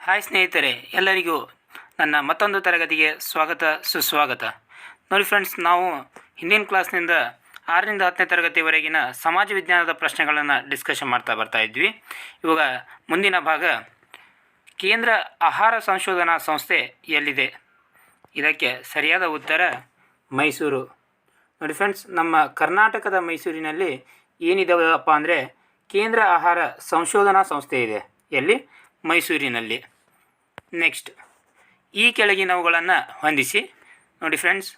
Hi ಸ್ನೇಹಿತರೆ, ಎಲ್ಲರಿಗೂ ನನ್ನ ಮತ್ತೊಂದು ತರಗತಿಗೆ ಸ್ವಾಗತ ಸುಸ್ವಾಗತ. ನೋಡಿ ಫ್ರೆಂಡ್ಸ್, ನಾವು ಹಿಂದಿನ ಕ್ಲಾಸ್ನಿಂದ 6ರಿಂದ 10ನೇ ತರಗತಿವರೆಗಿನ ಸಮಾಜ ವಿಜ್ಞಾನದ ಪ್ರಶ್ನೆಗಳನ್ನು ಡಿಸ್ಕಷನ್ ಬರ್ತಾ ಇದ್ವಿ. ಇವಾಗ ಮುಂದಿನ ಭಾಗ, ಕೇಂದ್ರ ಆಹಾರ ಸಂಶೋಧನಾ ಸಂಸ್ಥೆ ಎಲ್ಲಿದೆ? ಇದಕ್ಕೆ ಸರಿಯಾದ ಉತ್ತರ ಮೈಸೂರು. ನೋಡಿ ಫ್ರೆಂಡ್ಸ್, ನಮ್ಮ ಕರ್ನಾಟಕದ ಮೈಸೂರಿನಲ್ಲಿ ಏನಿದಾವಪ್ಪ ಅಂದರೆ ಕೇಂದ್ರ ಆಹಾರ ಸಂಶೋಧನಾ ಸಂಸ್ಥೆ ಇದೆ. ಎಲ್ಲಿ? ಮೈಸೂರಿನಲ್ಲಿ. ನೆಕ್ಸ್ಟ್, ಈ ಕೆಳಗಿನವುಗಳನ್ನು ಹೊಂದಿಸಿ. ನೋಡಿ ಫ್ರೆಂಡ್ಸ್,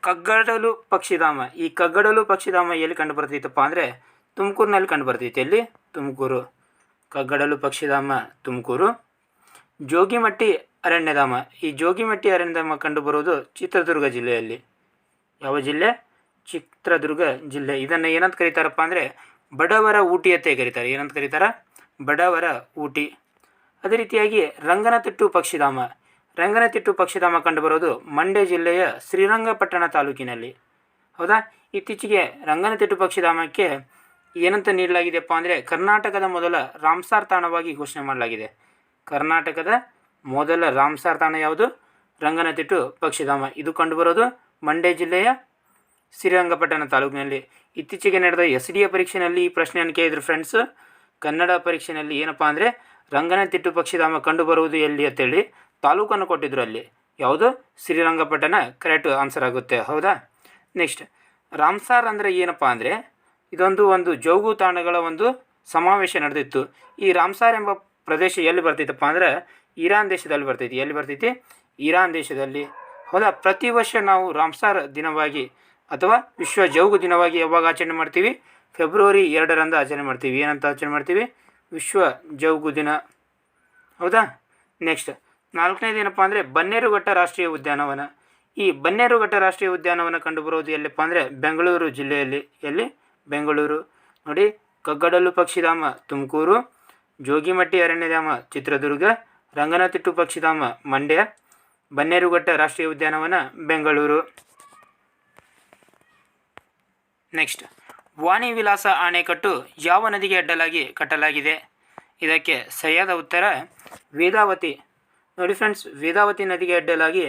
ಕಗ್ಗಡಲು ಪಕ್ಷಿಧಾಮ. ಈ ಕಗ್ಗಡಲು ಪಕ್ಷಿಧಾಮ ಎಲ್ಲಿ ಕಂಡು ಬರ್ತೈತಪ್ಪ ಅಂದರೆ ತುಮಕೂರಿನಲ್ಲಿ ಕಂಡು ಬರ್ತೈತೆ. ಎಲ್ಲಿ? ತುಮಕೂರು. ಕಗ್ಗಡಲು ಪಕ್ಷಿಧಾಮ ತುಮಕೂರು. ಜೋಗಿಮಟ್ಟಿ ಅರಣ್ಯಧಾಮ. ಈ ಜೋಗಿಮಟ್ಟಿ ಅರಣ್ಯಧಾಮ ಕಂಡು ಬರುವುದು ಚಿತ್ರದುರ್ಗ ಜಿಲ್ಲೆಯಲ್ಲಿ. ಯಾವ ಜಿಲ್ಲೆ? ಚಿತ್ರದುರ್ಗ ಜಿಲ್ಲೆ. ಇದನ್ನು ಏನಂತ ಕರೀತಾರಪ್ಪ ಅಂದರೆ ಬಡವರ ಊಟಿ ಅಂತ ಕರೀತಾರೆ. ಏನಂತ ಕರೀತಾರೆ? ಬಡವರ ಊಟಿ. ಅದೇ ರೀತಿಯಾಗಿ ರಂಗನತಿಟ್ಟು ಪಕ್ಷಿಧಾಮ. ರಂಗನತಿಟ್ಟು ಪಕ್ಷಿಧಾಮ ಕಂಡುಬರೋದು ಮಂಡ್ಯ ಜಿಲ್ಲೆಯ ಶ್ರೀರಂಗಪಟ್ಟಣ ತಾಲೂಕಿನಲ್ಲಿ. ಹೌದಾ? ಇತ್ತೀಚೆಗೆ ರಂಗನತಿಟ್ಟು ಪಕ್ಷಿಧಾಮಕ್ಕೆ ಏನಂತ ನೀಡಲಾಗಿದೆಯಪ್ಪ ಅಂದರೆ ಕರ್ನಾಟಕದ ಮೊದಲ ರಾಮ್ಸಾರ್ ತಾಣವಾಗಿ ಘೋಷಣೆ ಮಾಡಲಾಗಿದೆ. ಕರ್ನಾಟಕದ ಮೊದಲ ರಾಮ್ಸಾರ್ ತಾಣ ಯಾವುದು? ರಂಗನತಿಟ್ಟು ಪಕ್ಷಿಧಾಮ. ಇದು ಕಂಡುಬರೋದು ಮಂಡ್ಯ ಜಿಲ್ಲೆಯ ಶ್ರೀರಂಗಪಟ್ಟಣ ತಾಲೂಕಿನಲ್ಲಿ. ಇತ್ತೀಚೆಗೆ ನಡೆದ SDA ಪರೀಕ್ಷೆಯಲ್ಲಿ ಈ ಪ್ರಶ್ನೆಯನ್ನು ಕೇಳಿದ್ರು ಫ್ರೆಂಡ್ಸ್. ಕನ್ನಡ ಪರೀಕ್ಷೆಯಲ್ಲಿ ಏನಪ್ಪ ಅಂದರೆ ರಂಗನತಿಟ್ಟು ಪಕ್ಷಿಧಾಮ ಕಂಡುಬರುವುದು ಎಲ್ಲಿ ಅಂತೇಳಿ ತಾಲೂಕನ್ನು ಕೊಟ್ಟಿದ್ರು. ಅಲ್ಲಿ ಯಾವುದು? ಶ್ರೀರಂಗಪಟ್ಟಣ ಕರೆಕ್ಟ್ ಆನ್ಸರ್ ಆಗುತ್ತೆ. ಹೌದಾ? ನೆಕ್ಸ್ಟ್, ರಾಮ್ಸಾರ್ ಅಂದರೆ ಏನಪ್ಪ ಅಂದರೆ ಒಂದು ಜೋಗು ತಾಣಗಳ ಒಂದು ಸಮಾವೇಶ ನಡೆದಿತ್ತು. ಈ ರಾಮ್ಸಾರ್ ಎಂಬ ಪ್ರದೇಶ ಎಲ್ಲಿ ಬರ್ತೈತಪ್ಪ ಅಂದರೆ ಇರಾನ್ ದೇಶದಲ್ಲಿ ಬರ್ತೈತಿ. ಎಲ್ಲಿ ಬರ್ತೈತಿ? ಇರಾನ್ ದೇಶದಲ್ಲಿ. ಹೌದಾ? ಪ್ರತಿ ವರ್ಷ ನಾವು ರಾಮ್ಸಾರ್ ದಿನವಾಗಿ ಅಥವಾ ವಿಶ್ವ ಜೌಗು ದಿನವಾಗಿ ಯಾವಾಗ ಆಚರಣೆ ಮಾಡ್ತೀವಿ? ಫೆಬ್ರವರಿ 2ರಂದು ಆಚರಣೆ ಮಾಡ್ತೀವಿ. ಏನಂತ ಆಚರಣೆ ಮಾಡ್ತೀವಿ? ವಿಶ್ವ ಜೌಗು ದಿನ. ಹೌದಾ? ನೆಕ್ಸ್ಟ್, 4ನೇದು ಏನಪ್ಪ ಅಂದರೆ ಬನ್ನೇರುಘಟ್ಟ ರಾಷ್ಟ್ರೀಯ ಉದ್ಯಾನವನ. ಈ ಬನ್ನೇರುಘಟ್ಟ ರಾಷ್ಟ್ರೀಯ ಉದ್ಯಾನವನ ಕಂಡುಬರೋದು ಎಲ್ಲಿಪ್ಪ ಅಂದರೆ ಬೆಂಗಳೂರು ಜಿಲ್ಲೆಯಲ್ಲಿ. ಎಲ್ಲಿ? ಬೆಂಗಳೂರು. ನೋಡಿ, ಕಗ್ಗಡಲು ಪಕ್ಷಿಧಾಮ ತುಮಕೂರು, ಜೋಗಿಮಟ್ಟಿ ಅರಣ್ಯಧಾಮ ಚಿತ್ರದುರ್ಗ, ರಂಗನತಿಟ್ಟು ಪಕ್ಷಿಧಾಮ ಮಂಡ್ಯ, ಬನ್ನೇರುಘಟ್ಟ ರಾಷ್ಟ್ರೀಯ ಉದ್ಯಾನವನ ಬೆಂಗಳೂರು. ನೆಕ್ಸ್ಟ್, ವಾಣಿ ವಿಲಾಸ ಅಣೆಕಟ್ಟು ಯಾವ ನದಿಗೆ ಅಡ್ಡಲಾಗಿ ಕಟ್ಟಲಾಗಿದೆ? ಇದಕ್ಕೆ ಸರಿಯಾದ ಉತ್ತರ ವೇದಾವತಿ. ನೋಡಿ ಫ್ರೆಂಡ್ಸ್, ವೇದಾವತಿ ನದಿಗೆ ಅಡ್ಡಲಾಗಿ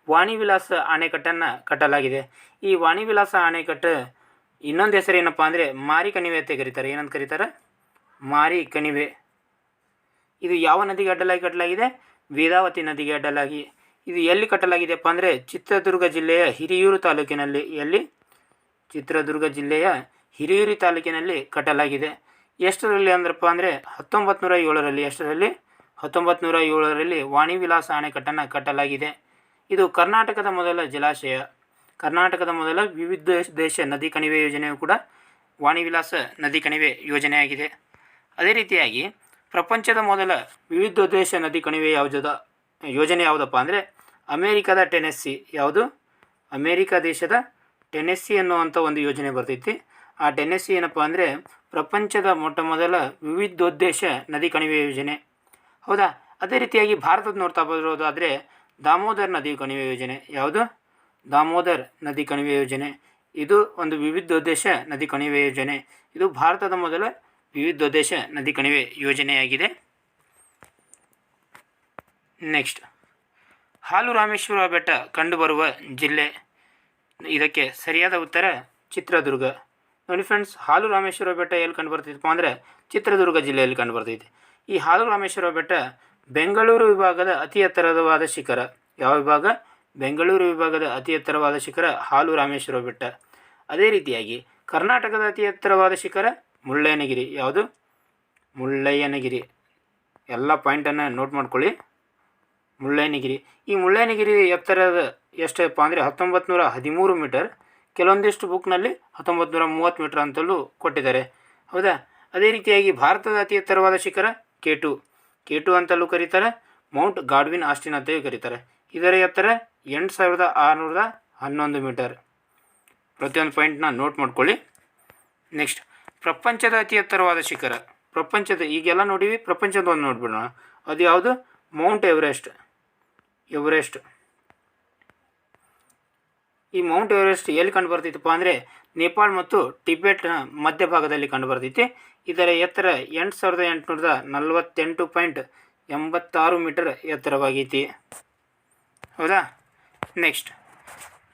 ವಾಣಿ ವಿಲಾಸ ಅಣೆಕಟ್ಟನ್ನು ಕಟ್ಟಲಾಗಿದೆ. ಈ ವಾಣಿ ವಿಲಾಸ ಅಣೆಕಟ್ಟು ಇನ್ನೊಂದು ಹೆಸರು ಏನಪ್ಪ ಅಂದರೆ ಮಾರಿ ಕಣಿವೆ ಅಂತ ಕರೀತಾರೆ. ಏನಂತ ಕರೀತಾರೆ? ಮಾರಿ ಕಣಿವೆ. ಇದು ಯಾವ ನದಿಗೆ ಅಡ್ಡಲಾಗಿ ಕಟ್ಟಲಾಗಿದೆ? ವೇದಾವತಿ ನದಿಗೆ ಅಡ್ಡಲಾಗಿ. ಇದು ಎಲ್ಲಿ ಕಟ್ಟಲಾಗಿದೆಯಪ್ಪ ಅಂದರೆ ಚಿತ್ರದುರ್ಗ ಜಿಲ್ಲೆಯ ಹಿರಿಯೂರು ತಾಲೂಕಿನಲ್ಲಿ. ಎಲ್ಲಿ? ಚಿತ್ರದುರ್ಗ ಜಿಲ್ಲೆಯ ಹಿರಿಯೂರು ತಾಲೂಕಿನಲ್ಲಿ ಕಟ್ಟಲಾಗಿದೆ. ಎಷ್ಟರಲ್ಲಿ ಅಂದ್ರಪ್ಪ ಅಂದರೆ 1907ರಲ್ಲಿ. ಎಷ್ಟರಲ್ಲಿ? 1907ರಲ್ಲಿ ವಾಣಿ ವಿಲಾಸ ಅಣೆಕಟ್ಟನ್ನು ಕಟ್ಟಲಾಗಿದೆ. ಇದು ಕರ್ನಾಟಕದ ಮೊದಲ ಜಲಾಶಯ. ಕರ್ನಾಟಕದ ಮೊದಲ ವಿವಿಧೋದ್ದೇಶ ನದಿ ಕಣಿವೆ ಯೋಜನೆಯು ಕೂಡ ವಾಣಿ ವಿಲಾಸ ನದಿ ಕಣಿವೆ ಯೋಜನೆಯಾಗಿದೆ. ಅದೇ ರೀತಿಯಾಗಿ ಪ್ರಪಂಚದ ಮೊದಲ ವಿವಿಧೋದ್ದೇಶ ನದಿ ಕಣಿವೆ ಯೋಜನೆ ಯಾವುದಪ್ಪ ಅಂದರೆ ಅಮೇರಿಕಾದ ಟೆನೆಸ್ಸಿ. ಯಾವುದು? ಅಮೇರಿಕಾ ದೇಶದ ಟೆನೆಸ್ಸಿ ಅನ್ನುವಂಥ ಒಂದು ಯೋಜನೆ ಬರ್ತೈತಿ. ಆ ಟೆನೆಸ್ಸಿ ಏನಪ್ಪ ಅಂದರೆ ಪ್ರಪಂಚದ ಮೊಟ್ಟ ಮೊದಲ ವಿವಿಧೋದ್ದೇಶ ನದಿ ಕಣಿವೆ ಯೋಜನೆ. ಹೌದಾ? ಅದೇ ರೀತಿಯಾಗಿ ಭಾರತದ ನೋಡ್ತಾ ಬರೋದಾದರೆ ದಾಮೋದರ್ ನದಿ ಕಣಿವೆ ಯೋಜನೆ. ಯಾವುದು? ದಾಮೋದರ್ ನದಿ ಕಣಿವೆ ಯೋಜನೆ. ಇದು ಒಂದು ವಿವಿಧೋದ್ದೇಶ ನದಿ ಕಣಿವೆ ಯೋಜನೆ. ಇದು ಭಾರತದ ಮೊದಲ ವಿವಿಧೋದ್ದೇಶ ನದಿ ಕಣಿವೆ ಯೋಜನೆಯಾಗಿದೆ. ನೆಕ್ಸ್ಟ್, ಹಾಲು ರಾಮೇಶ್ವರ ಬೆಟ್ಟ ಕಂಡುಬರುವ ಜಿಲ್ಲೆ. ಇದಕ್ಕೆ ಸರಿಯಾದ ಉತ್ತರ ಚಿತ್ರದುರ್ಗ. ನೋಡಿ ಫ್ರೆಂಡ್ಸ್, ಹಾಲು ರಾಮೇಶ್ವರ ಬೆಟ್ಟ ಎಲ್ಲಿ ಕಂಡು ಬರ್ತೈತಪ್ಪ ಅಂದರೆ ಚಿತ್ರದುರ್ಗ ಜಿಲ್ಲೆಯಲ್ಲಿ ಕಂಡು ಬರ್ತೈತಿ. ಈ ಹಾಲು ರಾಮೇಶ್ವರ ಬೆಟ್ಟ ಬೆಂಗಳೂರು ವಿಭಾಗದ ಅತಿ ಎತ್ತರವಾದ ಶಿಖರ. ಯಾವ ವಿಭಾಗ? ಬೆಂಗಳೂರು ವಿಭಾಗದ ಅತಿ ಎತ್ತರವಾದ ಶಿಖರ ಹಾಲು ರಾಮೇಶ್ವರ ಬೆಟ್ಟ. ಅದೇ ರೀತಿಯಾಗಿ ಕರ್ನಾಟಕದ ಅತಿ ಎತ್ತರವಾದ ಶಿಖರ ಮುಳ್ಳಯ್ಯನಗಿರಿ. ಯಾವುದು? ಮುಳ್ಳಯ್ಯನಗಿರಿ. ಎಲ್ಲ ಪಾಯಿಂಟನ್ನು ನೋಟ್ ಮಾಡ್ಕೊಳ್ಳಿ. ಮುಳ್ಳಯ್ಯನಗಿರಿ. ಈ ಮುಳ್ಳಯ್ಯನಗಿರಿ ಎತ್ತರದ ಎಷ್ಟಪ್ಪ ಅಂದರೆ 1913 ಮೀಟರ್. ಕೆಲವೊಂದಿಷ್ಟು ಬುಕ್ನಲ್ಲಿ 1930 ಮೀಟರ್ ಅಂತಲೂ ಕೊಟ್ಟಿದ್ದಾರೆ. ಹೌದಾ? ಅದೇ ರೀತಿಯಾಗಿ ಭಾರತದ ಅತಿ ಎತ್ತರವಾದ ಶಿಖರ K2 ಅಂತಲೂ ಕರೀತಾರೆ. ಮೌಂಟ್ ಗಾಡ್ವಿನ್ ಆಸ್ಟಿನ್ ಅಂತಲೂ ಕರೀತಾರೆ. ಇದರ ಎತ್ತರ 8611 ಮೀಟರ್. ಪ್ರತಿಯೊಂದು ಪಾಯಿಂಟ್ನ ನೋಟ್ ಮಾಡ್ಕೊಳ್ಳಿ. ನೆಕ್ಸ್ಟ್, ಪ್ರಪಂಚದ ಅತಿ ಎತ್ತರವಾದ ಶಿಖರ. ಈಗೆಲ್ಲ ನೋಡಿವಿ, ಪ್ರಪಂಚದ ಒಂದು ನೋಡ್ಬಿಡೋಣ. ಅದು ಯಾವುದು? Mount Everest. ಈ ಮೌಂಟ್ ಎವರೆಸ್ಟ್ ಎಲ್ಲಿ ಕಂಡು ಬರ್ತೈತಪ್ಪ ಅಂದರೆ ನೇಪಾಳ ಮತ್ತು ಟಿಬೆಟ್ನ ಮಧ್ಯಭಾಗದಲ್ಲಿ ಕಂಡು ಬರ್ತೈತಿ. ಇದರ ಎತ್ತರ 8848 86 ಮೀಟರ್ ಎತ್ತರವಾಗೈತಿ. ಹೌದಾ. ನೆಕ್ಸ್ಟ್,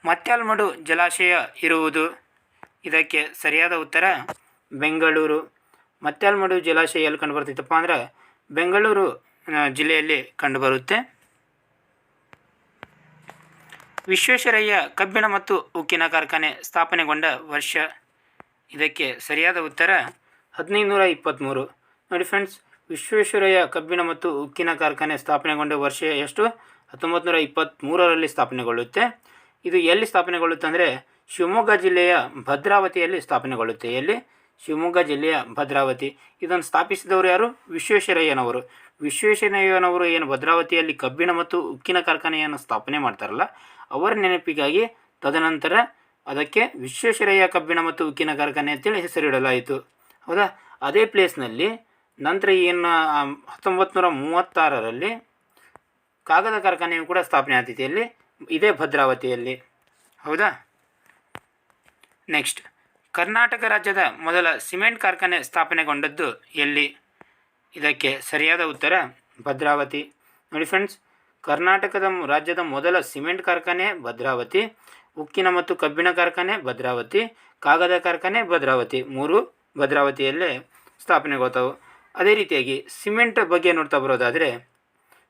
ಮತ್ಯಾಲ್ಮಡು ಜಲಾಶಯ ಇರುವುದು. ಇದಕ್ಕೆ ಸರಿಯಾದ ಉತ್ತರ ಬೆಂಗಳೂರು. ಮತ್ಯಾಲ್ಮಡು ಜಲಾಶಯ ಎಲ್ಲಿ ಕಂಡುಬರ್ತೈತಪ್ಪ ಅಂದ್ರೆ ಬೆಂಗಳೂರು ಜಿಲ್ಲೆಯಲ್ಲಿ ಕಂಡುಬರುತ್ತೆ. ವಿಶ್ವೇಶ್ವರಯ್ಯ ಕಬ್ಬಿಣ ಮತ್ತು ಉಕ್ಕಿನ ಕಾರ್ಖಾನೆ ಸ್ಥಾಪನೆಗೊಂಡ ವರ್ಷ. ಇದಕ್ಕೆ ಸರಿಯಾದ ಉತ್ತರ 1523. ನೋಡಿ ಫ್ರೆಂಡ್ಸ್, ವಿಶ್ವೇಶ್ವರಯ್ಯ ಕಬ್ಬಿಣ ಮತ್ತು ಉಕ್ಕಿನ ಕಾರ್ಖಾನೆ ಸ್ಥಾಪನೆಗೊಂಡ ವರ್ಷ ಎಷ್ಟು? 1923ರಲ್ಲಿ ಸ್ಥಾಪನೆಗೊಳ್ಳುತ್ತೆ. ಇದು ಎಲ್ಲಿ ಸ್ಥಾಪನೆಗೊಳ್ಳುತ್ತೆ ಅಂದರೆ ಶಿವಮೊಗ್ಗ ಜಿಲ್ಲೆಯ ಭದ್ರಾವತಿಯಲ್ಲಿ ಸ್ಥಾಪನೆಗೊಳ್ಳುತ್ತೆ. ಎಲ್ಲಿ? ಶಿವಮೊಗ್ಗ ಜಿಲ್ಲೆಯ ಭದ್ರಾವತಿ. ಇದನ್ನು ಸ್ಥಾಪಿಸಿದವರು ಯಾರು? ವಿಶ್ವೇಶ್ವರಯ್ಯನವರು. ವಿಶ್ವೇಶ್ವರಯ್ಯನವರು ಏನು ಭದ್ರಾವತಿಯಲ್ಲಿ ಕಬ್ಬಿಣ ಮತ್ತು ಉಕ್ಕಿನ ಕಾರ್ಖಾನೆಯನ್ನು ಸ್ಥಾಪನೆ ಮಾಡ್ತಾರಲ್ಲ, ಅವರ ನೆನಪಿಗಾಗಿ ತದನಂತರ ಅದಕ್ಕೆ ವಿಶ್ವೇಶ್ವರಯ್ಯ ಕಬ್ಬಿಣ ಮತ್ತು ಉಕ್ಕಿನ ಕಾರ್ಖಾನೆ ಅಂತೇಳಿ ಹೆಸರಿಡಲಾಯಿತು. ಹೌದಾ. ಅದೇ ಪ್ಲೇಸ್ನಲ್ಲಿ ನಂತರ ಏನು 1936ರಲ್ಲಿ ಕಾಗದ ಕಾರ್ಖಾನೆಯು ಕೂಡ ಸ್ಥಾಪನೆ ಆಗ್ತೈತಿ. ಎಲ್ಲಿ? ಇದೇ ಭದ್ರಾವತಿಯಲ್ಲಿ. ಹೌದಾ. ನೆಕ್ಸ್ಟ್, ಕರ್ನಾಟಕ ರಾಜ್ಯದ ಮೊದಲ ಸಿಮೆಂಟ್ ಕಾರ್ಖಾನೆ ಸ್ಥಾಪನೆಗೊಂಡದ್ದು ಎಲ್ಲಿ? ಇದಕ್ಕೆ ಸರಿಯಾದ ಉತ್ತರ ಭದ್ರಾವತಿ. ನೋಡಿ ಫ್ರೆಂಡ್ಸ್, ಕರ್ನಾಟಕದ ರಾಜ್ಯದ ಮೊದಲ ಸಿಮೆಂಟ್ ಕಾರ್ಖಾನೆ ಭದ್ರಾವತಿ, ಉಕ್ಕಿನ ಮತ್ತು ಕಬ್ಬಿಣ ಕಾರ್ಖಾನೆ ಭದ್ರಾವತಿ, ಕಾಗದ ಕಾರ್ಖಾನೆ ಭದ್ರಾವತಿ, 3 ಭದ್ರಾವತಿಯಲ್ಲೇ ಸ್ಥಾಪನೆಗೊಳ್ತಾವೆ. ಅದೇ ರೀತಿಯಾಗಿ ಸಿಮೆಂಟ್ ಬಗ್ಗೆ ನೋಡ್ತಾ ಬರೋದಾದರೆ,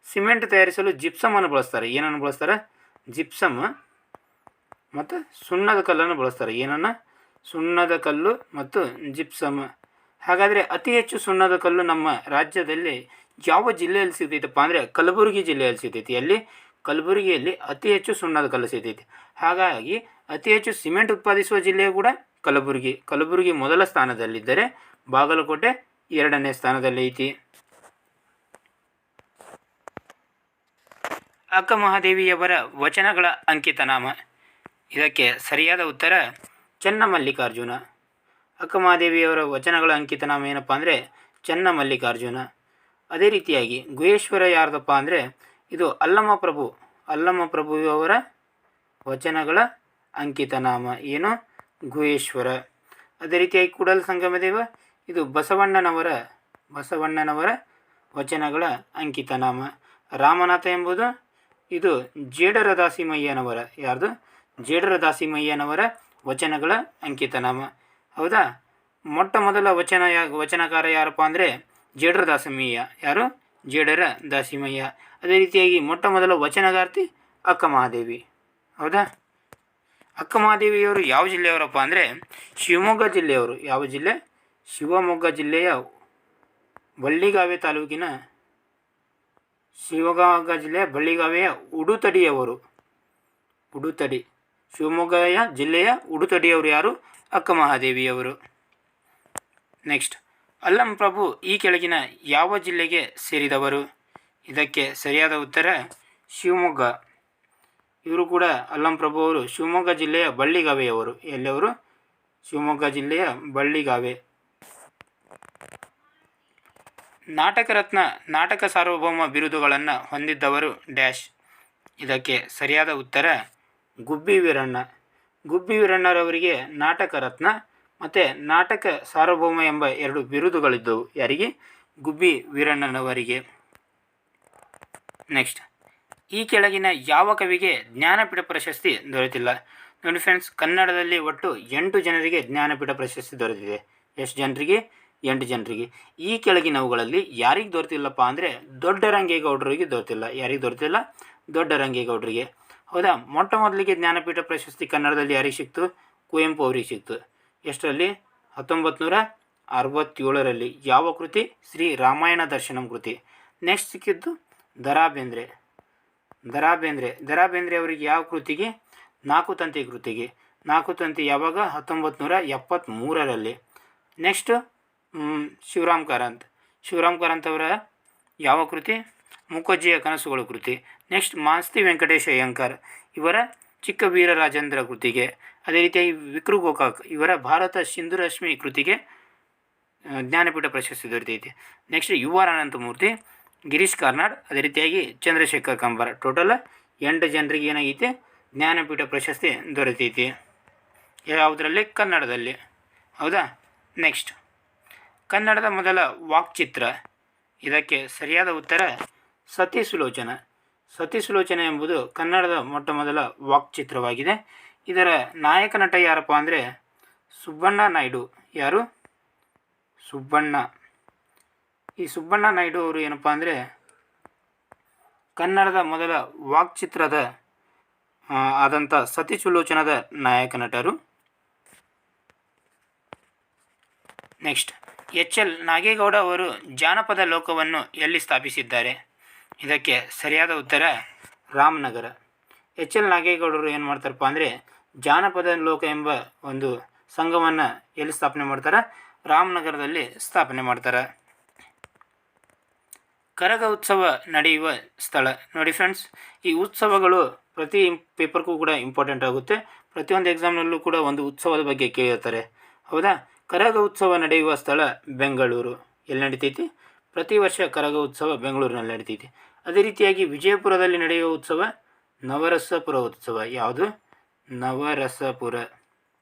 ಸಿಮೆಂಟ್ ತಯಾರಿಸಲು ಜಿಪ್ಸಮನ್ನು ಬಳಸ್ತಾರೆ. ಏನನ್ನು ಬಳಸ್ತಾರೆ? ಜಿಪ್ಸಮ್ ಮತ್ತು ಸುಣ್ಣದ ಕಲ್ಲನ್ನು ಬಳಸ್ತಾರೆ. ಏನನ್ನು? ಸುಣ್ಣದ ಕಲ್ಲು ಮತ್ತು ಜಿಪ್ಸಮ್. ಹಾಗಾದರೆ ಅತಿ ಹೆಚ್ಚು ಸುಣ್ಣದ ಕಲ್ಲು ನಮ್ಮ ರಾಜ್ಯದಲ್ಲಿ ಯಾವ ಜಿಲ್ಲೆಯಲ್ಲಿ ಸಿಗ್ತೈತಪ್ಪ ಅಂದರೆ ಕಲಬುರಗಿ ಜಿಲ್ಲೆಯಲ್ಲಿ ಸಿಗ್ತೈತಿ. ಅಲ್ಲಿ ಕಲಬುರಗಿಯಲ್ಲಿ ಅತಿ ಹೆಚ್ಚು ಸುಣ್ಣದ ಕಲ್ಲು ಸಿಗ್ತೈತಿ. ಹಾಗಾಗಿ ಅತಿ ಹೆಚ್ಚು ಸಿಮೆಂಟ್ ಉತ್ಪಾದಿಸುವ ಜಿಲ್ಲೆಯು ಕೂಡ ಕಲಬುರಗಿ. ಕಲಬುರಗಿ ಮೊದಲ ಸ್ಥಾನದಲ್ಲಿದ್ದರೆ ಬಾಗಲಕೋಟೆ 2ನೇ ಸ್ಥಾನದಲ್ಲಿ ಐತಿ. ಅಕ್ಕ ಮಹಾದೇವಿಯವರ ವಚನಗಳ ಅಂಕಿತನಾಮ. ಇದಕ್ಕೆ ಸರಿಯಾದ ಉತ್ತರ ಚನ್ನಮಲ್ಲಿಕಾರ್ಜುನ. ಅಕ್ಕ ಮಹಾದೇವಿಯವರ ವಚನಗಳ ಅಂಕಿತನಾಮ ಏನಪ್ಪ ಅಂದರೆ ಚನ್ನಮಲ್ಲಿಕಾರ್ಜುನ. ಅದೇ ರೀತಿಯಾಗಿ ಗುಹೇಶ್ವರ ಯಾರ್ದಪ್ಪ ಅಂದರೆ ಇದು ಅಲ್ಲಮ ಪ್ರಭುವವರ ವಚನಗಳ ಅಂಕಿತನಾಮ ಏನು? ಗುಹೇಶ್ವರ. ಅದೇ ರೀತಿಯಾಗಿ ಕೂಡಲ ಸಂಗಮದೇವ ಇದು ಬಸವಣ್ಣನವರ ವಚನಗಳ ಅಂಕಿತನಾಮ. ರಾಮನಾಥ ಎಂಬುದು ಇದು ಜೇಡರ ದಾಸಿಮಯ್ಯನವರ. ಯಾರ್ದು? ಜೇಡರ ದಾಸಿಮಯ್ಯನವರ ವಚನಗಳ ಅಂಕಿತನಾಮ. ಹೌದಾ. ಮೊಟ್ಟ ಮೊದಲ ವಚನಕಾರ ಯಾರಪ್ಪ ಅಂದರೆ ಜೇಡರ ದಾಸಿಮಯ್ಯ. ಯಾರು? ಜೇಡರ ದಾಸಿಮಯ್ಯ. ಅದೇ ರೀತಿಯಾಗಿ ಮೊಟ್ಟ ಮೊದಲ ವಚನಗಾರ್ತಿ ಅಕ್ಕ ಮಹಾದೇವಿ. ಹೌದಾ. ಅಕ್ಕ ಮಹಾದೇವಿಯವರು ಯಾವ ಜಿಲ್ಲೆಯವರಪ್ಪ ಅಂದರೆ ಶಿವಮೊಗ್ಗ ಜಿಲ್ಲೆಯವರು. ಯಾವ ಜಿಲ್ಲೆ? ಶಿವಮೊಗ್ಗ ಜಿಲ್ಲೆಯ ಬಳ್ಳಿಗಾವೆ ತಾಲೂಕಿನ ಶಿವಮೊಗ್ಗ ಜಿಲ್ಲೆಯ ಬಳ್ಳಿಗಾವೆಯ ಉಡುತಡಿಯವರು. ಉಡುತಡಿ, ಶಿವಮೊಗ್ಗ ಜಿಲ್ಲೆಯ ಉಡುತಡಿಯವರು ಯಾರು? ಅಕ್ಕ ಮಹಾದೇವಿಯವರು. ನೆಕ್ಸ್ಟ್, ಅಲ್ಲಂ ಪ್ರಭು ಈ ಕೆಳಗಿನ ಯಾವ ಜಿಲ್ಲೆಗೆ ಸೇರಿದವರು? ಇದಕ್ಕೆ ಸರಿಯಾದ ಉತ್ತರ ಶಿವಮೊಗ್ಗ. ಇವರು ಕೂಡ ಅಲ್ಲಂ ಪ್ರಭು ಅವರು ಶಿವಮೊಗ್ಗ ಜಿಲ್ಲೆಯ ಬಳ್ಳಿಗಾವೆಯವರು. ಎಲ್ಲವರು? ಶಿವಮೊಗ್ಗ ಜಿಲ್ಲೆಯ ಬಳ್ಳಿಗಾವೆ. ನಾಟಕ ರತ್ನ, ನಾಟಕ ಸಾರ್ವಭೌಮ ಬಿರುದುಗಳನ್ನು ಹೊಂದಿದ್ದವರು ಡ್ಯಾಶ್. ಇದಕ್ಕೆ ಸರಿಯಾದ ಉತ್ತರ ಗುಬ್ಬಿ ವೀರಣ್ಣ. ಗುಬ್ಬಿ ವೀರಣ್ಣರವರಿಗೆ ನಾಟಕ ರತ್ನ ಮತ್ತು ನಾಟಕ ಸಾರ್ವಭೌಮ ಎಂಬ 2 ಬಿರುದುಗಳಿದ್ದವು. ಯಾರಿಗೆ? ಗುಬ್ಬಿ ವೀರಣ್ಣನವರಿಗೆ. ನೆಕ್ಸ್ಟ್, ಈ ಕೆಳಗಿನ ಯಾವ ಕವಿಗೆ ಜ್ಞಾನಪೀಠ ಪ್ರಶಸ್ತಿ ದೊರೆತಿಲ್ಲ? ನೋಡಿ ಫ್ರೆಂಡ್ಸ್, ಕನ್ನಡದಲ್ಲಿ ಒಟ್ಟು 8 ಜನರಿಗೆ ಜ್ಞಾನಪೀಠ ಪ್ರಶಸ್ತಿ ದೊರೆತಿದೆ. ಎಷ್ಟು ಜನರಿಗೆ? 8 ಜನರಿಗೆ. ಈ ಕೆಳಗಿನವುಗಳಲ್ಲಿ ಯಾರಿಗೆ ದೊರೆತಿಲ್ಲಪ್ಪ ಅಂದರೆ ದೊಡ್ಡರಂಗೇಗೌಡರಿಗೆ ದೊರೆತಿಲ್ಲ. ಯಾರಿಗೆ ದೊರೆತಿಲ್ಲ? ದೊಡ್ಡರಂಗೇಗೌಡರಿಗೆ. ಹೌದಾ. ಮೊಟ್ಟ ಮೊದಲಿಗೆ ಜ್ಞಾನಪೀಠ ಪ್ರಶಸ್ತಿ ಕನ್ನಡದಲ್ಲಿ ಯಾರಿಗೆ ಸಿಕ್ತು? ಕುವೆಂಪು ಅವರಿಗೆ ಸಿಕ್ತು. ಎಷ್ಟರಲ್ಲಿ? 1967ರಲ್ಲಿ. ಯಾವ ಕೃತಿ? ಶ್ರೀ ರಾಮಾಯಣ ದರ್ಶನಂ ಕೃತಿ. ನೆಕ್ಸ್ಟ್ ಸಿಕ್ಕಿದ್ದು ದ.ರಾ ಬೇಂದ್ರೆ. ದ.ರಾ ಬೇಂದ್ರೆ ಅವರಿಗೆ ಯಾವ ಕೃತಿಗೆ? 4 ತಂತಿ ಕೃತಿಗೆ. 4 ತಂತಿ ಯಾವಾಗ? 1973ರಲ್ಲಿ. ನೆಕ್ಸ್ಟ್ ಶಿವರಾಮ್ ಕಾರಂತ್ ಅವರ ಯಾವ ಕೃತಿ? ಮುಖಜ್ಜಿಯ ಕನಸುಗಳು ಕೃತಿ. ನೆಕ್ಸ್ಟ್ ಮಾಸ್ತಿ ವೆಂಕಟೇಶ ಅಯ್ಯಂಗಾರ್ ಇವರ ಚಿಕ್ಕ ವೀರರಾಜೇಂದ್ರ ಕೃತಿಗೆ. ಅದೇ ರೀತಿಯಾಗಿ ವಿಕ್ರು ಗೋಕಾಕ್ ಇವರ ಭಾರತ ಸಿಂಧುರಶ್ಮಿ ಕೃತಿಗೆ ಜ್ಞಾನಪೀಠ ಪ್ರಶಸ್ತಿ ದೊರೆತೈತಿ. Next U R Ananthamurthy, Girish Karnad, ಅದೇ ರೀತಿಯಾಗಿ ಚಂದ್ರಶೇಖರ್ ಕಂಬಾರ. ಟೋಟಲ್ 8 ಜನರಿಗೆ ಏನಾಗೈತಿ? ಜ್ಞಾನಪೀಠ ಪ್ರಶಸ್ತಿ ದೊರೆತೈತಿ. ಯಾವುದರಲ್ಲಿ? ಕನ್ನಡದಲ್ಲಿ. ಹೌದಾ. ನೆಕ್ಸ್ಟ್, ಕನ್ನಡದ ಮೊದಲ ವಾಕ್ಚಿತ್ರ ಇದಕ್ಕೆ ಸರಿಯಾದ ಉತ್ತರ ಸತಿ ಸುಲೋಚನ. ಸತಿ ಸುಲೋಚನ ಎಂಬುದು ಕನ್ನಡದ ಮೊಟ್ಟ ಮೊದಲ ವಾಕ್ಚಿತ್ರವಾಗಿದೆ. ಇದರ ನಾಯಕ ನಟ ಯಾರಪ್ಪ ಅಂದರೆ ಸುಬ್ಬಣ್ಣ ನಾಯ್ಡು. ಯಾರು? ಸುಬ್ಬಣ್ಣ. ಈ ಸುಬ್ಬಣ್ಣ ನಾಯ್ಡು ಅವರು ಏನಪ್ಪ ಅಂದರೆ ಕನ್ನಡದ ಮೊದಲ ವಾಕ್ಚಿತ್ರದ ಆದಂಥ ಸತಿ ಸುಲೋಚನದ ನಾಯಕ ನಟರು. ನೆಕ್ಸ್ಟ್, ಎಚ್ ಎಲ್ ನಾಗೇಗೌಡ ಅವರು ಜಾನಪದ ಲೋಕವನ್ನು ಎಲ್ಲಿ ಸ್ಥಾಪಿಸಿದ್ದಾರೆ? ಇದಕ್ಕೆ ಸರಿಯಾದ ಉತ್ತರ ರಾಮನಗರ. ಎಚ್ ಎಲ್ ನಾಗೇಗೌಡರು ಏನು ಮಾಡ್ತಾರಪ್ಪ ಅಂದರೆ ಜಾನಪದ ಲೋಕ ಎಂಬ ಒಂದು ಸಂಘವನ್ನು ಎಲ್ಲಿ ಸ್ಥಾಪನೆ ಮಾಡ್ತಾರೆ? ರಾಮನಗರದಲ್ಲಿ ಸ್ಥಾಪನೆ ಮಾಡ್ತಾರೆ. ಕರಗ ಉತ್ಸವ ನಡೆಯುವ ಸ್ಥಳ. ನೋಡಿ ಫ್ರೆಂಡ್ಸ್, ಈ ಉತ್ಸವಗಳು ಪ್ರತಿ ಪೇಪರ್ಗೂ ಕೂಡ ಇಂಪಾರ್ಟೆಂಟ್ ಆಗುತ್ತೆ. ಪ್ರತಿಯೊಂದು ಎಕ್ಸಾಮ್ನಲ್ಲೂ ಕೂಡ ಒಂದು ಉತ್ಸವದ ಬಗ್ಗೆ ಕೇಳಿರ್ತಾರೆ, ಹೌದಾ? ಕರಗ ಉತ್ಸವ ನಡೆಯುವ ಸ್ಥಳ ಬೆಂಗಳೂರು. ಎಲ್ಲಿ ನಡೀತೈತಿ? ಪ್ರತಿ ವರ್ಷ ಕರಗ ಉತ್ಸವ ಬೆಂಗಳೂರಿನಲ್ಲಿ ನಡೀತೈತಿ. ಅದೇ ರೀತಿಯಾಗಿ ವಿಜಯಪುರದಲ್ಲಿ ನಡೆಯುವ ಉತ್ಸವ ನವರಸಪುರ ಉತ್ಸವ. ಯಾವುದು? ನವರಸಪುರ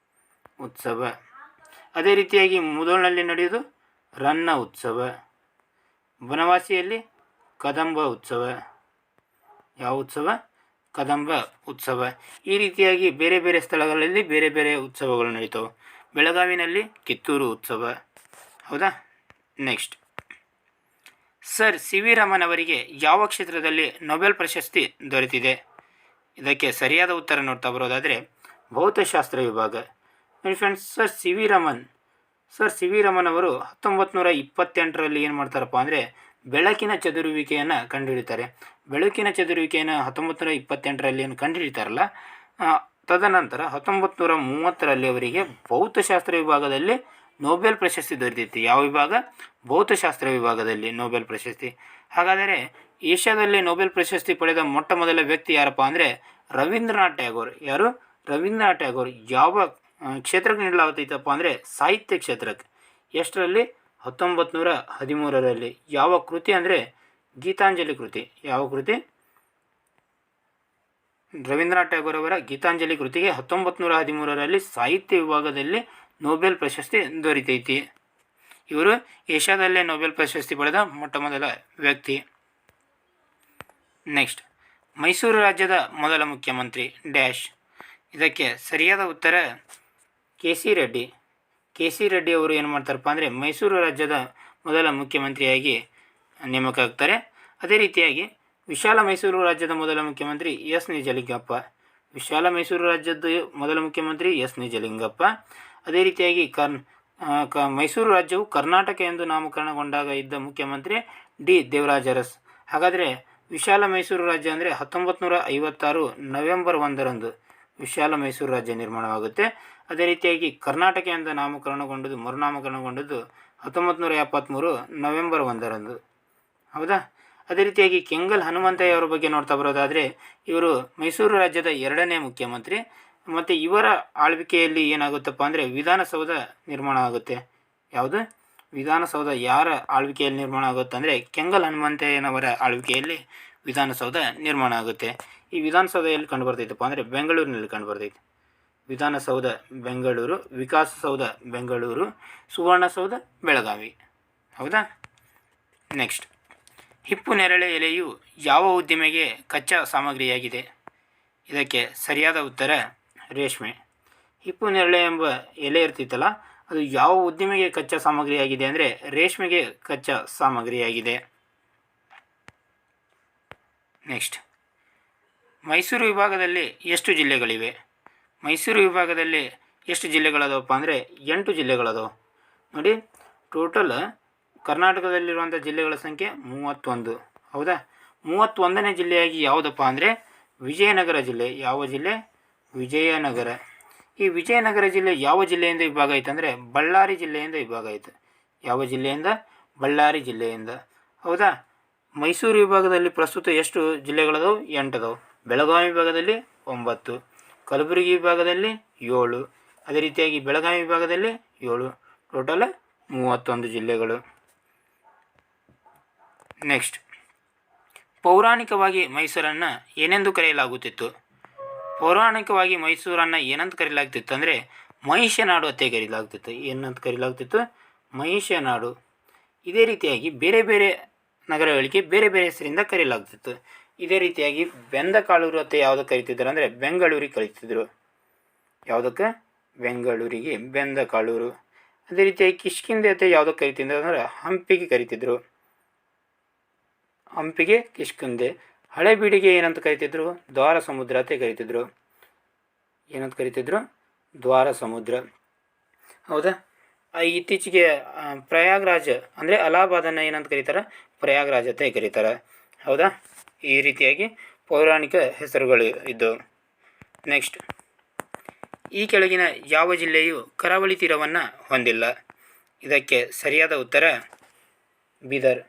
ಉತ್ಸವ. ಅದೇ ರೀತಿಯಾಗಿ ಮುಧೋಳ್ನಲ್ಲಿ ನಡೆಯೋದು ರನ್ನ ಉತ್ಸವ. ಬನವಾಸಿಯಲ್ಲಿ ಕದಂಬ ಉತ್ಸವ. ಯಾವ ಉತ್ಸವ? ಕದಂಬ ಉತ್ಸವ. ಈ ರೀತಿಯಾಗಿ ಬೇರೆ ಬೇರೆ ಸ್ಥಳಗಳಲ್ಲಿ ಬೇರೆ ಬೇರೆ ಉತ್ಸವಗಳು ನಡೀತವೆ. ಬೆಳಗಾವಿನಲ್ಲಿ ಕಿತ್ತೂರು ಉತ್ಸವ, ಹೌದಾ? Next, sir C V Raman ಅವರಿಗೆ ಯಾವ ಕ್ಷೇತ್ರದಲ್ಲಿ ನೊಬೆಲ್ ಪ್ರಶಸ್ತಿ ದೊರೆತಿದೆ? ಇದಕ್ಕೆ ಸರಿಯಾದ ಉತ್ತರ ನೋಡ್ತಾ ಬರೋದಾದರೆ ಭೌತಶಾಸ್ತ್ರ ವಿಭಾಗ. ನೋಡಿ friends, sir C V Raman ಅವರು 1928ರಲ್ಲಿ ಏನು ಮಾಡ್ತಾರಪ್ಪ ಅಂದರೆ ಬೆಳಕಿನ ಚದುರುವಿಕೆಯನ್ನು ಕಂಡುಹಿಡಿತಾರೆ. ಬೆಳಕಿನ ಚದುರುವಿಕೆಯನ್ನು 1928ರಲ್ಲಿ ಏನು ಕಂಡುಹಿಡಿತಾರಲ್ಲ, ತದನಂತರ 1930ರಲ್ಲಿ ಅವರಿಗೆ ಭೌತಶಾಸ್ತ್ರ ವಿಭಾಗದಲ್ಲಿ ನೊಬೆಲ್ ಪ್ರಶಸ್ತಿ ದೊರೆತೈತಿ. ಯಾವ ವಿಭಾಗ? ಭೌತಶಾಸ್ತ್ರ ವಿಭಾಗದಲ್ಲಿ ನೊಬೆಲ್ ಪ್ರಶಸ್ತಿ. ಹಾಗಾದರೆ ಏಷ್ಯಾದಲ್ಲಿ ನೊಬೆಲ್ ಪ್ರಶಸ್ತಿ ಪಡೆದ ಮೊಟ್ಟ ಮೊದಲ ವ್ಯಕ್ತಿ ಯಾರಪ್ಪ ಅಂದರೆ ರವೀಂದ್ರನಾಥ್ ಟ್ಯಾಗೋರ್. ಯಾರು? ರವೀಂದ್ರನಾಥ್ ಟ್ಯಾಗೋರ್. ಯಾವ ಕ್ಷೇತ್ರಕ್ಕೆ ನೀಡಲಾಗುತ್ತೈತಪ್ಪ ಅಂದರೆ ಸಾಹಿತ್ಯ ಕ್ಷೇತ್ರಕ್ಕೆ. ಎಷ್ಟರಲ್ಲಿ? 1913ರಲ್ಲಿ. ಯಾವ ಕೃತಿ ಅಂದರೆ ಗೀತಾಂಜಲಿ ಕೃತಿ. ಯಾವ ಕೃತಿ? ರವೀಂದ್ರನಾಥ್ ಟ್ಯಾಗೋರ್ ಅವರ ಗೀತಾಂಜಲಿ ಕೃತಿಗೆ 1913ರಲ್ಲಿ ಸಾಹಿತ್ಯ ವಿಭಾಗದಲ್ಲಿ ನೊಬೆಲ್ ಪ್ರಶಸ್ತಿ ದೊರೆತೈತಿ. ಇವರು ಏಷ್ಯಾದಲ್ಲೇ ನೊಬೆಲ್ ಪ್ರಶಸ್ತಿ ಪಡೆದ ಮೊಟ್ಟ ಮೊದಲ ವ್ಯಕ್ತಿ. ನೆಕ್ಸ್ಟ್, ಮೈಸೂರು ರಾಜ್ಯದ ಮೊದಲ ಮುಖ್ಯಮಂತ್ರಿ ಡ್ಯಾಶ್. ಇದಕ್ಕೆ ಸರಿಯಾದ ಉತ್ತರ K C Reddy. K C Reddy ಅವರು ಏನು ಮಾಡ್ತಾರಪ್ಪ ಅಂದರೆ ಮೈಸೂರು ರಾಜ್ಯದ ಮೊದಲ ಮುಖ್ಯಮಂತ್ರಿಯಾಗಿ ನೇಮಕ ಆಗ್ತಾರೆ. ಅದೇ ರೀತಿಯಾಗಿ ವಿಶಾಲ ಮೈಸೂರು ರಾಜ್ಯದ ಮೊದಲ ಮುಖ್ಯಮಂತ್ರಿ ಎಸ್ ನಿಜಲಿಂಗಪ್ಪ. ವಿಶಾಲ ಮೈಸೂರು ರಾಜ್ಯದ ಮೊದಲ ಮುಖ್ಯಮಂತ್ರಿ ಎಸ್ ನಿಜಲಿಂಗಪ್ಪ. ಅದೇ ರೀತಿಯಾಗಿ ಮೈಸೂರು ರಾಜ್ಯವು ಕರ್ನಾಟಕ ಎಂದು ನಾಮಕರಣಗೊಂಡಾಗ ಇದ್ದ ಮುಖ್ಯಮಂತ್ರಿ ಡಿ ದೇವರಾಜ ಅರಸ್. ಹಾಗಾದರೆ ವಿಶಾಲ ಮೈಸೂರು ರಾಜ್ಯ ಅಂದರೆ 1956 ನವೆಂಬರ್ 1ರಂದು ವಿಶಾಲ ಮೈಸೂರು ರಾಜ್ಯ ನಿರ್ಮಾಣವಾಗುತ್ತೆ. ಅದೇ ರೀತಿಯಾಗಿ ಕರ್ನಾಟಕ ಎಂದು ಮರುನಾಮಕರಣಗೊಂಡದ್ದು 1973 ನವೆಂಬರ್ 1ರಂದು, ಹೌದಾ? ಅದೇ ರೀತಿಯಾಗಿ ಕೆಂಗಲ್ ಹನುಮಂತಯ್ಯ ಅವರ ಬಗ್ಗೆ ನೋಡ್ತಾ ಬರೋದಾದರೆ ಇವರು ಮೈಸೂರು ರಾಜ್ಯದ 2ನೇ ಮುಖ್ಯಮಂತ್ರಿ. ಮತ್ತು ಇವರ ಆಳ್ವಿಕೆಯಲ್ಲಿ ಏನಾಗುತ್ತಪ್ಪ ಅಂದರೆ ವಿಧಾನಸೌಧ ನಿರ್ಮಾಣ ಆಗುತ್ತೆ. ಯಾವುದು? ವಿಧಾನಸೌಧ ಯಾರ ಆಳ್ವಿಕೆಯಲ್ಲಿ ನಿರ್ಮಾಣ ಆಗುತ್ತೆ ಅಂದರೆ ಕೆಂಗಲ್ ಹನುಮಂತಯ್ಯನವರ ಆಳ್ವಿಕೆಯಲ್ಲಿ ವಿಧಾನಸೌಧ ನಿರ್ಮಾಣ ಆಗುತ್ತೆ. ಈ ವಿಧಾನಸೌಧ ಎಲ್ಲಿ ಕಂಡುಬರ್ತೈತಪ್ಪ ಅಂದರೆ ಬೆಂಗಳೂರಿನಲ್ಲಿ ಕಂಡುಬರ್ತೈತೆ. ವಿಧಾನಸೌಧ ಬೆಂಗಳೂರು, ವಿಕಾಸಸೌಧ ಬೆಂಗಳೂರು, ಸುವರ್ಣಸೌಧ ಬೆಳಗಾವಿ, ಹೌದಾ? ನೆಕ್ಸ್ಟ್, ಹಿಪ್ಪು ನೇರಳೆ ಎಲೆಯು ಯಾವ ಉದ್ದಿಮೆಗೆ ಕಚ್ಚಾ ಸಾಮಗ್ರಿಯಾಗಿದೆ? ಇದಕ್ಕೆ ಸರಿಯಾದ ಉತ್ತರ ರೇಷ್ಮೆ. ಹಿಪ್ಪು ನೇರಳೆ ಎಂಬ ಎಲೆ ಇರ್ತಿತ್ತಲ್ಲ, ಅದು ಯಾವ ಉದ್ದಿಮೆಗೆ ಕಚ್ಚಾ ಸಾಮಗ್ರಿಯಾಗಿದೆ ಅಂದರೆ ರೇಷ್ಮೆಗೆ ಕಚ್ಚಾ ಸಾಮಗ್ರಿಯಾಗಿದೆ. ನೆಕ್ಸ್ಟ್, ಮೈಸೂರು ವಿಭಾಗದಲ್ಲಿ ಎಷ್ಟು ಜಿಲ್ಲೆಗಳಿವೆ? ಮೈಸೂರು ವಿಭಾಗದಲ್ಲಿ ಎಷ್ಟು ಜಿಲ್ಲೆಗಳದವಪ್ಪ ಅಂದರೆ 8 ಜಿಲ್ಲೆಗಳದವು. ನೋಡಿ, ಟೋಟಲ್ ಕರ್ನಾಟಕದಲ್ಲಿರುವಂಥ ಜಿಲ್ಲೆಗಳ ಸಂಖ್ಯೆ 31, ಹೌದಾ? 31ನೇ ಜಿಲ್ಲೆಯಾಗಿ ಯಾವುದಪ್ಪ ಅಂದರೆ ವಿಜಯನಗರ ಜಿಲ್ಲೆ. ಯಾವ ಜಿಲ್ಲೆ? ವಿಜಯನಗರ. ಈ ವಿಜಯನಗರ ಜಿಲ್ಲೆ ಯಾವ ಜಿಲ್ಲೆಯಿಂದ ವಿಭಾಗ ಆಯಿತು ಅಂದರೆ ಬಳ್ಳಾರಿ ಜಿಲ್ಲೆಯಿಂದ ವಿಭಾಗ ಆಯಿತು. ಯಾವ ಜಿಲ್ಲೆಯಿಂದ? ಬಳ್ಳಾರಿ ಜಿಲ್ಲೆಯಿಂದ, ಹೌದಾ? ಮೈಸೂರು ವಿಭಾಗದಲ್ಲಿ ಪ್ರಸ್ತುತ ಎಷ್ಟು ಜಿಲ್ಲೆಗಳದವು? 8 ಅದಾವು. ಬೆಳಗಾವಿ ವಿಭಾಗದಲ್ಲಿ 9, ಕಲಬುರಗಿ ವಿಭಾಗದಲ್ಲಿ 7, ಅದೇ ರೀತಿಯಾಗಿ ಬೆಳಗಾವಿ ವಿಭಾಗದಲ್ಲಿ 7, ಟೋಟಲ್ 31 ಜಿಲ್ಲೆಗಳು. ನೆಕ್ಸ್ಟ್, ಪೌರಾಣಿಕವಾಗಿ ಮೈಸೂರನ್ನು ಏನೆಂದು ಕರೆಯಲಾಗುತ್ತಿತ್ತು? ಪೌರಾಣಿಕವಾಗಿ ಮೈಸೂರನ್ನು ಏನಂತ ಕರೆಯಲಾಗ್ತಿತ್ತು ಅಂದರೆ ಮಹಿಷನಾಡು ಅಂತ ಕರೆಯಲಾಗ್ತಿತ್ತು. ಏನಂತ ಕರೆಯಲಾಗ್ತಿತ್ತು? ಮಹಿಷನಾಡು. ಇದೇ ರೀತಿಯಾಗಿ ಬೇರೆ ಬೇರೆ ನಗರಗಳಿಗೆ ಬೇರೆ ಬೇರೆ ಹೆಸರಿಂದ ಕರೆಯಲಾಗ್ತಿತ್ತು. ಇದೇ ರೀತಿಯಾಗಿ ಬೆಂದ ಕಾಳೂರು ಅಂತ ಯಾವುದಕ್ಕೆ ಕರಿತಿದ್ರು ಅಂದರೆ ಬೆಂಗಳೂರಿಗೆ ಕರೀತಿದ್ರು. ಯಾವುದಕ್ಕೆ? ಬೆಂಗಳೂರಿಗೆ ಬೆಂದ ಕಾಳೂರು. ಅದೇ ರೀತಿಯಾಗಿ ಕಿಷ್ಕಿಂದೆ ಅಂತ ಯಾವುದಕ್ಕೆ ಕರಿತಿದ್ರು ಅಂದರೆ ಹಂಪಿಗೆ ಕರಿತಿದ್ರು. ಹಂಪಿಗೆ ಕಿಷ್ಕಿಂದೆ. ಹಳೆಬೀಡಿಗೆ ಏನಂತ ಕರಿತಿದ್ರು? ದ್ವಾರ ಸಮುದ್ರ ಅಂತ ಕರಿತಿದ್ರು. ಏನಂತ ಕರಿತಿದ್ರು? ದ್ವಾರ ಸಮುದ್ರ. ಹೌದಾ? ಇತ್ತೀಚೆಗೆ ಪ್ರಯಾಗ್ರಾಜ್ ಅಂದರೆ ಅಲಹಾಬಾದನ್ನು ಏನಂತ ಕರೀತಾರೆ? ಪ್ರಯಾಗ್ರಾಜ್ ಅಂತ ಕರೀತಾರೆ. ಹೌದಾ? ಈ ರೀತಿಯಾಗಿ ಪೌರಾಣಿಕ ಹೆಸರುಗಳು ಇದ್ದವು. ನೆಕ್ಸ್ಟ್, ಈ ಕೆಳಗಿನ ಯಾವ ಜಿಲ್ಲೆಯು ಕರಾವಳಿ ತೀರವನ್ನು ಹೊಂದಿಲ್ಲ? ಇದಕ್ಕೆ ಸರಿಯಾದ ಉತ್ತರ ಬೀದರ್.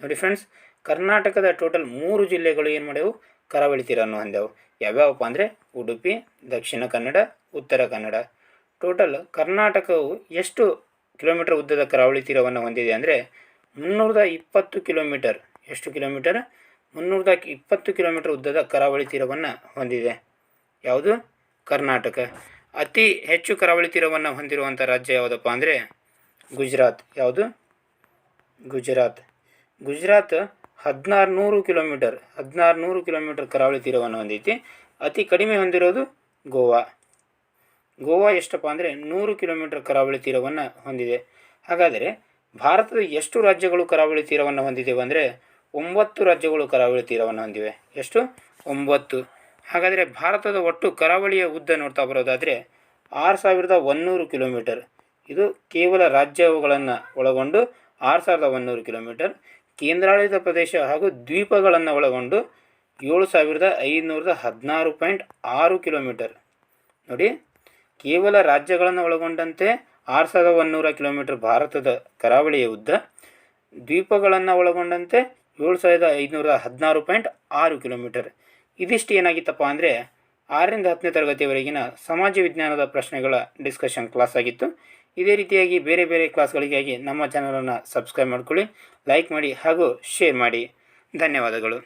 ನೋಡಿ ಫ್ರೆಂಡ್ಸ್, ಕರ್ನಾಟಕದ ಟೋಟಲ್ 3 ಜಿಲ್ಲೆಗಳು ಏನು ಮಾಡ್ಯಾವು? ಕರಾವಳಿ ತೀರವನ್ನು ಹೊಂದ್ಯಾವು. ಯಾವ್ಯಾವಪ್ಪ ಅಂದರೆ ಉಡುಪಿ, ದಕ್ಷಿಣ ಕನ್ನಡ, ಉತ್ತರ ಕನ್ನಡ. ಟೋಟಲ್ ಕರ್ನಾಟಕವು ಎಷ್ಟು ಕಿಲೋಮೀಟರ್ ಉದ್ದದ ಕರಾವಳಿ ತೀರವನ್ನು ಹೊಂದಿದೆ ಅಂದರೆ 320 ಕಿಲೋಮೀಟರ್. ಎಷ್ಟು ಕಿಲೋಮೀಟರ್? 320 ಕಿಲೋಮೀಟರ್ ಉದ್ದದ ಕರಾವಳಿ ತೀರವನ್ನು ಹೊಂದಿದೆ. ಯಾವುದು? ಕರ್ನಾಟಕ. ಅತಿ ಹೆಚ್ಚು ಕರಾವಳಿ ತೀರವನ್ನು ಹೊಂದಿರುವಂಥ ರಾಜ್ಯ ಯಾವುದಪ್ಪ ಅಂದರೆ ಗುಜರಾತ್. ಯಾವುದು? ಗುಜರಾತ್. ಗುಜರಾತ್ 1600 ಕಿಲೋಮೀಟರ್ 1600 ಕಿಲೋಮೀಟರ್ ಕರಾವಳಿ ತೀರವನ್ನು ಹೊಂದೈತಿ. ಅತಿ ಕಡಿಮೆ ಹೊಂದಿರೋದು ಗೋವಾ. ಗೋವಾ ಎಷ್ಟಪ್ಪ ಅಂದರೆ 100 ಕಿಲೋಮೀಟರ್ ಕರಾವಳಿ ತೀರವನ್ನು ಹೊಂದಿದೆ. ಹಾಗಾದರೆ ಭಾರತದ ಎಷ್ಟು ರಾಜ್ಯಗಳು ಕರಾವಳಿ ತೀರವನ್ನು ಹೊಂದಿದ್ದೇವೆ ಅಂದರೆ 9 ರಾಜ್ಯಗಳು ಕರಾವಳಿ ತೀರವನ್ನು ಹೊಂದಿವೆ. ಎಷ್ಟು? 9. ಹಾಗಾದರೆ ಭಾರತದ ಒಟ್ಟು ಕರಾವಳಿಯ ಉದ್ದ ನೋಡ್ತಾ ಬರೋದಾದರೆ 6100 ಕಿಲೋಮೀಟರ್. ಇದು ಕೇವಲ ರಾಜ್ಯಗಳನ್ನು ಒಳಗೊಂಡು 6100 ಕಿಲೋಮೀಟರ್. ಕೇಂದ್ರಾಡಳಿತ ಪ್ರದೇಶ ಹಾಗೂ ದ್ವೀಪಗಳನ್ನು ಒಳಗೊಂಡು 7516.6 ಕಿಲೋಮೀಟರ್. ನೋಡಿ, ಕೇವಲ ರಾಜ್ಯಗಳನ್ನು ಒಳಗೊಂಡಂತೆ 6100 ಕಿಲೋಮೀಟರ್ ಭಾರತದ ಕರಾವಳಿಯ ಉದ್ದ, ದ್ವೀಪಗಳನ್ನು ಒಳಗೊಂಡಂತೆ 7516.6 ಕಿಲೋಮೀಟರ್. ಇದಿಷ್ಟು ಏನಾಗಿತ್ತಪ್ಪ ಅಂದರೆ 6ರಿಂದ 10ನೇ ತರಗತಿಯವರೆಗಿನ ಸಮಾಜ ವಿಜ್ಞಾನದ ಪ್ರಶ್ನೆಗಳ ಡಿಸ್ಕಷನ್ ಕ್ಲಾಸ್ ಆಗಿತ್ತು. ಇದೇ ರೀತಿಯಾಗಿ ಬೇರೆ ಬೇರೆ ಕ್ಲಾಸ್ಗಳಿಗಾಗಿ ನಮ್ಮ ಚಾನಲನ್ನು ಸಬ್ಸ್ಕ್ರೈಬ್ ಮಾಡ್ಕೊಳ್ಳಿ, ಲೈಕ್ ಮಾಡಿ ಹಾಗೂ ಶೇರ್ ಮಾಡಿ. ಧನ್ಯವಾದಗಳು.